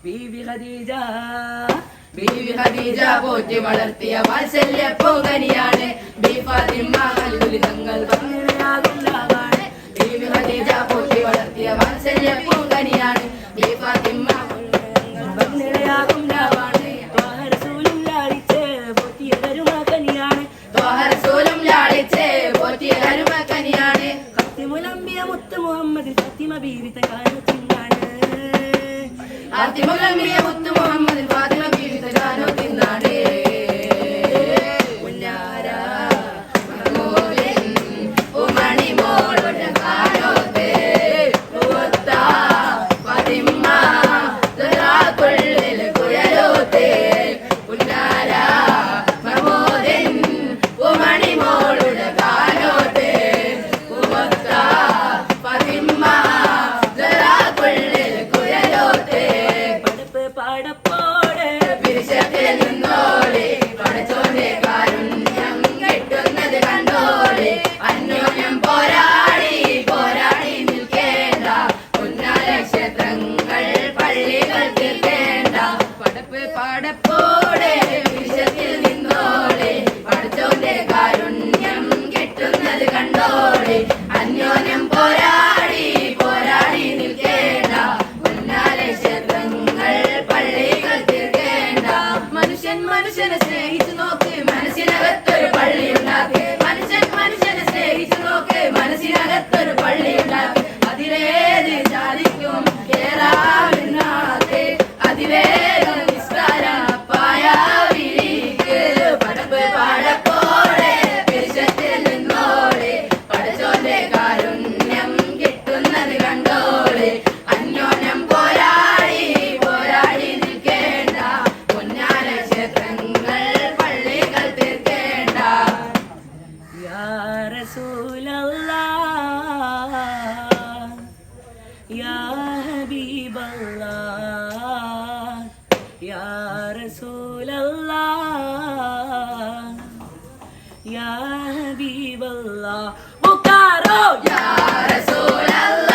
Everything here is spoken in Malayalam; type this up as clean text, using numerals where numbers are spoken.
ബീവി ഖദീജ ബീവി ഖദീജ പോറ്റി വളർത്തിയ വാത്സല്യ പൂങ്കനിയാണ് ബി ഫാത്തിമ കൽബിൽ തങ്ങൾ പങ്കിടയാകുന്നതാണ്. ബീവി ഖദീജ പോറ്റി വളർത്തിയ വാത്സല്യ പൂങ്കനിയാണ് ബി ഫാത്തിമ പങ്കിടയാകുന്നതാണ്. ത്വാഹ റസൂലും ലാളിച്ച് പോറ്റിയ കരുമക്കനിയാണ്. ത്വാഹ റസൂലും ലാളിച്ച് പോറ്റിയ കരുമക്കനിയാണ്. ഖാതിമുൽ അംബിയ മുത്ത് മുഹമ്മദ് ഫാത്തിമ ബീവി തകാനുത്തിനാണ്. ഖാതിമുൽ അംബിയ മുത്ത് മുഹമ്മദ് ഫാത്തിമ ബീവി തകാനുത്തിനാണ്. പുന്നാര മഹമൂദിൻ ഉമണി മോളുടെ കാനോത്തെ ഉത്ത ഫാത്തിമ ദറാകുള്ളിൽ കുയലോത്തെ. പുന്നാര മഹമൂദിൻ ഉമണി മോളുടെ കാനോത്തെ ഉത്ത ഫാത്തിമ ദറാകുള്ളിൽ കുയലോത്തെ. പടപ്പ് പാടപ്പോടെ പിരിശത്തിൽ നിന്നോളെ പടച്ചോന്റെ കാരുണ്യം കെട്ടുന്നത് കണ്ടോളെ. അന്യോന്യം പോരാടി പോരാടി നിൽക്കേണ്ട പുന്നാര ക്ഷേത്രങ്ങൾ പള്ളികൾ തീർക്കേണ്ട. പടപ്പ് പാടപ്പോടെ പിരിശത്തിൽ നിന്നോളെ പടച്ചോന്റെ കാരുണ്യം കെട്ടുന്നത് കണ്ടോളെ. അന്യോന്യം പോരാടി പോരാടി നിൽക്കേണ്ട പുന്നാര ക്ഷേത്രങ്ങൾ പള്ളികൾ തീർക്കേണ്ട. മനുഷ്യൻ മനുഷ്യനെ സ്നേഹിച്ചു നോക്ക് മനസ്സിനകത്തൊരു പള്ളി ഉണ്ടാക്കി. മനുഷ്യൻ മനുഷ്യനെ സ്നേഹിച്ചു നോക്ക് മനസ്സിനകത്തൊരു പള്ളി ഉണ്ടാക്കി. അതിലേത് ജാതിക്കും കേറാവിനാക്ക് അതിവേഗം നിസ്കാരം പായാവിരിക്ക്. പടപ്പ് പാടപ്പോടെ പിരിശത്തിൽ നിന്നോളെ പടച്ചോന്റെ കാരുണ്യം കിട്ടുന്നത് കണ്ടോളെ. അന്യോന്യം പോരാടി പോരാടി നിൽക്കേണ്ട പൊന്നാര ക്ഷേത്രങ്ങൾ പള്ളികൾ തീർക്കേണ്ട. യാ റസൂലല്ലാഹ് യാ ഹബീബല്ലാഹ് യാ റസൂലല്ലാഹ് യാ ഹബീബല്ലാഹ്. പുകാരോ യാ റസൂലല്ലാഹ്